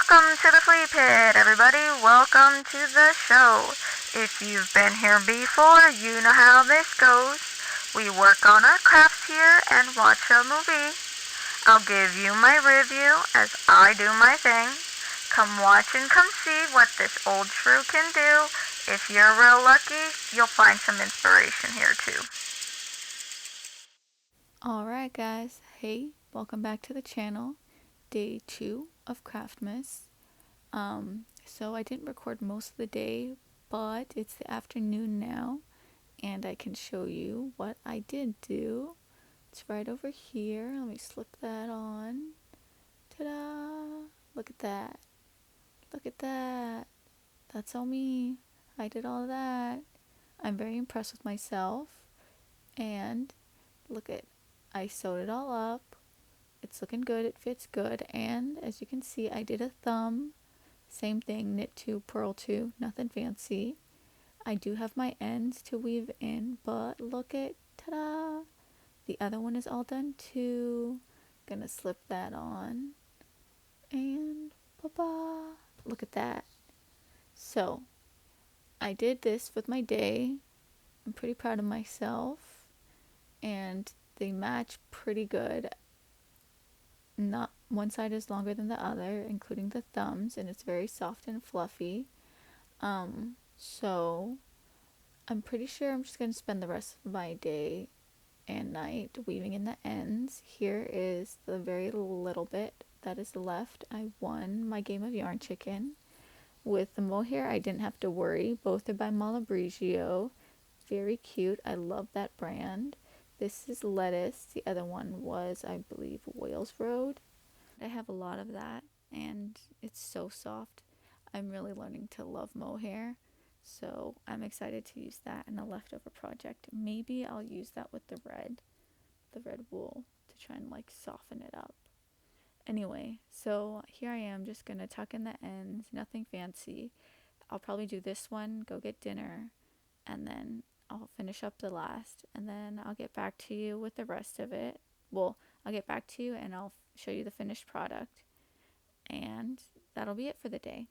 Welcome to the Flea Pit, everybody. Welcome to the show. If you've been here before, you know how this goes. We work on our crafts here and watch a movie. I'll give you my review as I do my thing. Come watch and come see what this old shrew can do. If you're real lucky, you'll find some inspiration here too. Alright guys, hey, welcome back to the channel. Day 2 of Craftmas. So I didn't record most of the day, but it's the afternoon now, and I can show you what I did do. It's right over here. Let me slip that on. Ta-da! Look at that. Look at that. That's all me. I did all that. I'm very impressed with myself, and look at, I sewed it all up. It's looking good, it fits good, and as you can see, I did a thumb. Same thing, knit 2, purl 2, nothing fancy. I do have my ends to weave in, but look at, ta-da! The other one is all done too. Gonna slip that on, and ba-ba! Look at that. So, I did this with my day. I'm pretty proud of myself, and they match pretty good. Not one side is longer than the other, including the thumbs, and it's very soft and fluffy. So I'm pretty sure I'm just gonna spend the rest of my day and night weaving in the ends. Here is the very little bit that is left. I won my game of yarn chicken. With the mohair, I didn't have to worry. Both are by Malabrigio. Very cute. I love that brand. This is lettuce. The other one was, I believe, Wales Road. I have a lot of that, and it's so soft. I'm really learning to love mohair, so I'm excited to use that in a leftover project. Maybe I'll use that with the red wool to try and like soften it up. Anyway, so here I am just gonna tuck in the ends, nothing fancy. I'll probably do this one, go get dinner, and then I'll finish up the last, and then I'll get back to you with the rest of it. Well, I'll get back to you and I'll show you the finished product, and that'll be it for the day.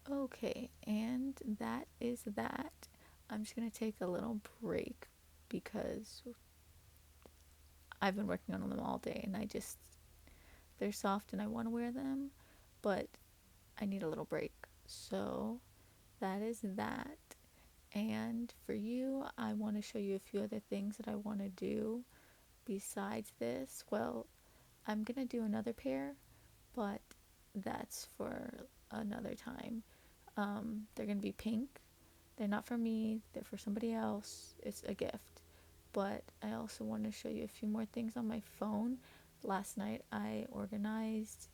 Okay, and that is that. I'm just gonna take a little break because I've been working on them all day, and they're soft and I want to wear them, but I need a little break. So that is that. And for you, I want to show you a few other things that I want to do besides this. Well, I'm gonna do another pair, but that's for another time. They're gonna be pink. They're not for me, they're for somebody else. It's a gift. But I also want to show you a few more things on my phone. Last night I organized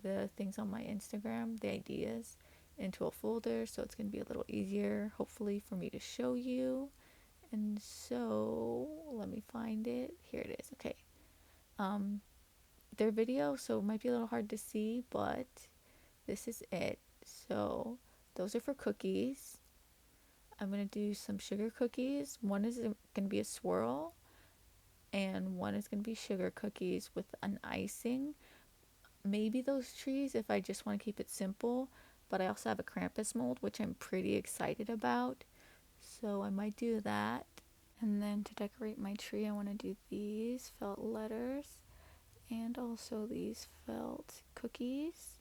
the things on my Instagram, the ideas, into a folder, so it's going to be a little easier, hopefully, for me to show you. And so, let me find it. Here it is. Okay. Um, their video, so it might be a little hard to see, but this is it. So, those are for cookies. I'm going to do some sugar cookies. One is going to be a swirl, and one is going to be sugar cookies with an icing. Maybe those trees if I just want to keep it simple, but I also have a Krampus mold, which I'm pretty excited about. So I might do that. And then to decorate my tree, I want to do these felt letters and also these felt cookies.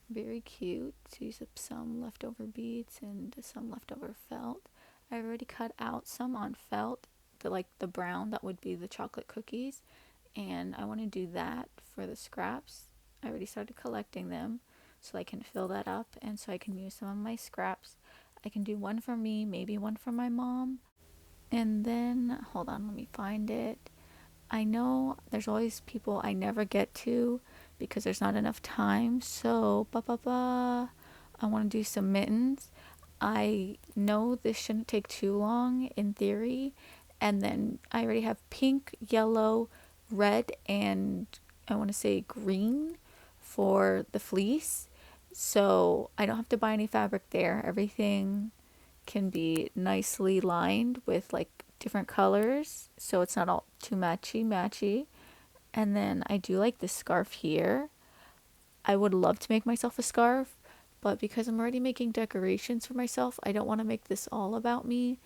Very cute. To use up some leftover beads and some leftover felt. I already cut out some on felt, the brown that would be the chocolate cookies, and I want to do that for the scraps. I already started collecting them so I can fill that up and so I can use some of my scraps. I can do one for me, maybe one for my mom. And then, hold on, let me find it. I know there's always people I never get to because there's not enough time. So, I want to do some mittens. I know this shouldn't take too long in theory. And then I already have pink, yellow, red, and I want to say green for the fleece. So I don't have to buy any fabric there. Everything can be nicely lined with like different colors so it's not all too matchy. And then I do like this scarf here. I would love to make myself a scarf, but because I'm already making decorations for myself, I don't want to make this all about me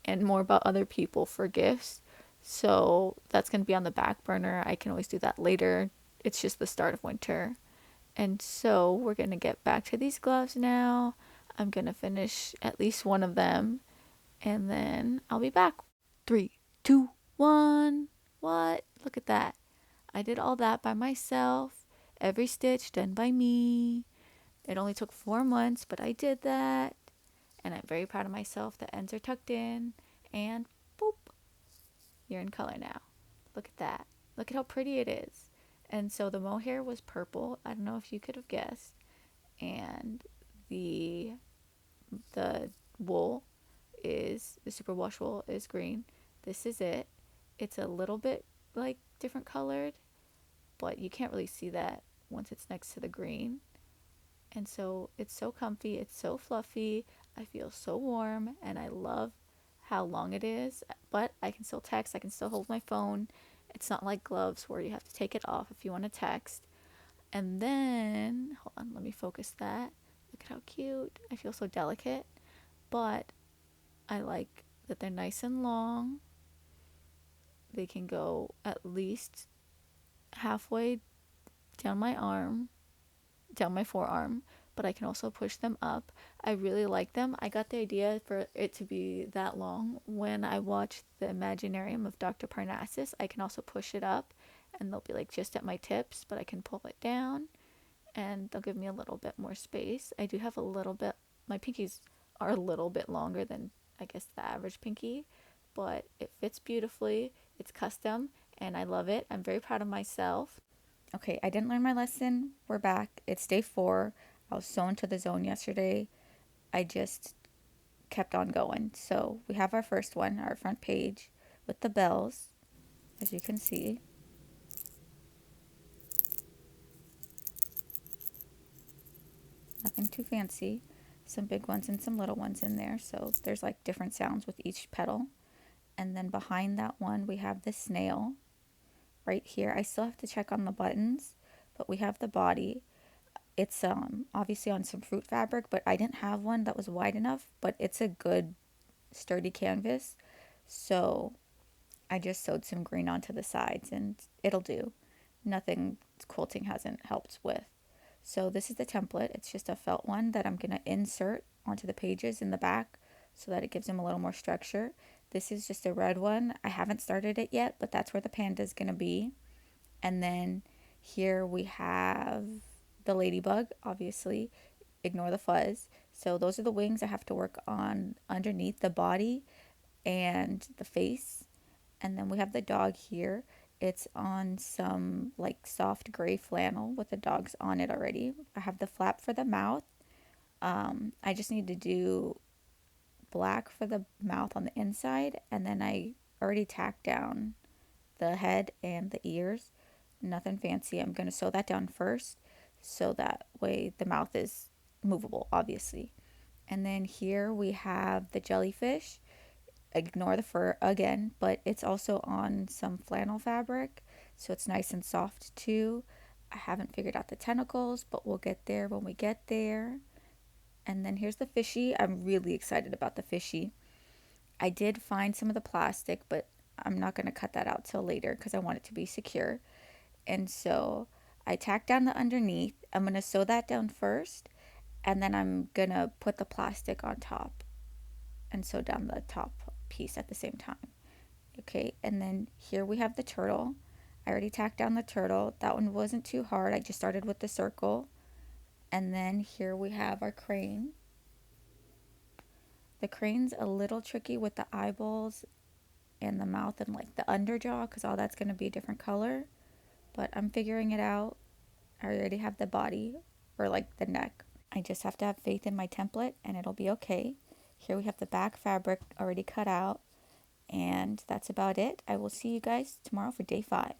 and more about other people for gifts. So that's going to be on the back burner. I can always do that later. It's just the start of winter. And so we're going to get back to these gloves now. I'm going to finish at least one of them and then I'll be back. 3, 2, 1. What? Look at that. I did all that by myself. Every stitch done by me. It only took 4 months, but I did that. And I'm very proud of myself. The ends are tucked in. And boop, you're in color now. Look at that. Look at how pretty it is. And so the mohair was purple. I don't know if you could have guessed. And the the wool is the superwash wool is green. This is it. It's a little bit like different colored, but you can't really see that once it's next to the green. And so it's so comfy, it's so fluffy. I feel so warm and I love how long it is, but I can still text, I can still hold my phone. It's not like gloves where you have to take it off if you want to text. And then, hold on, let me focus that. Look at how cute. I feel so delicate, but I like that they're nice and long. They can go at least halfway down my arm, down my forearm, but I can also push them up. I really like them. I got the idea for it to be that long when I watched the Imaginarium of Dr. Parnassus. I can also push it up and they'll be like just at my tips, but I can pull it down and they'll give me a little bit more space. I do have a little bit, my pinkies are a little bit longer than I guess the average pinky, but it fits beautifully. It's custom and I love it. I'm very proud of myself. Okay, I didn't learn my lesson. We're back. It's day 4. I was so into the zone yesterday. I just kept on going. So we have our first one, our front page with the bells, as you can see. Nothing too fancy. Some big ones and some little ones in there. So there's like different sounds with each petal. And then behind that one, we have the snail right here. I still have to check on the buttons, but we have the body. It's obviously on some fruit fabric, but I didn't have one that was wide enough, but it's a good sturdy canvas. So I just sewed some green onto the sides and it'll do. Nothing quilting hasn't helped with. So this is the template. It's just a felt one that I'm going to insert onto the pages in the back so that it gives them a little more structure. This is just a red one. I haven't started it yet, but that's where the panda is going to be. And then here we have the ladybug, obviously. Ignore the fuzz. So those are the wings I have to work on underneath the body and the face. And then we have the dog here. It's on some like soft gray flannel with the dogs on it already. I have the flap for the mouth. I just need to do black for the mouth on the inside, and then I already tacked down the head and the ears. Nothing fancy. I'm going to sew that down first so that way the mouth is movable, obviously. And then here we have the jellyfish. Ignore the fur again, but it's also on some flannel fabric, so it's nice and soft too. I haven't figured out the tentacles, but we'll get there when we get there. And then here's the fishy. I'm really excited about the fishy. I did find some of the plastic, but I'm not going to cut that out till later because I want it to be secure. And so I tacked down the underneath. I'm going to sew that down first, and then I'm going to put the plastic on top and sew down the top piece at the same time. Okay, and then here we have the turtle. I already tacked down the turtle. That one wasn't too hard. I just started with the circle. And then here we have our crane. The crane's a little tricky with the eyeballs and the mouth and like the underjaw because all that's going to be a different color. But I'm figuring it out. I already have the body or like the neck. I just have to have faith in my template and it'll be okay. Here we have the back fabric already cut out. And that's about it. I will see you guys tomorrow for day 5.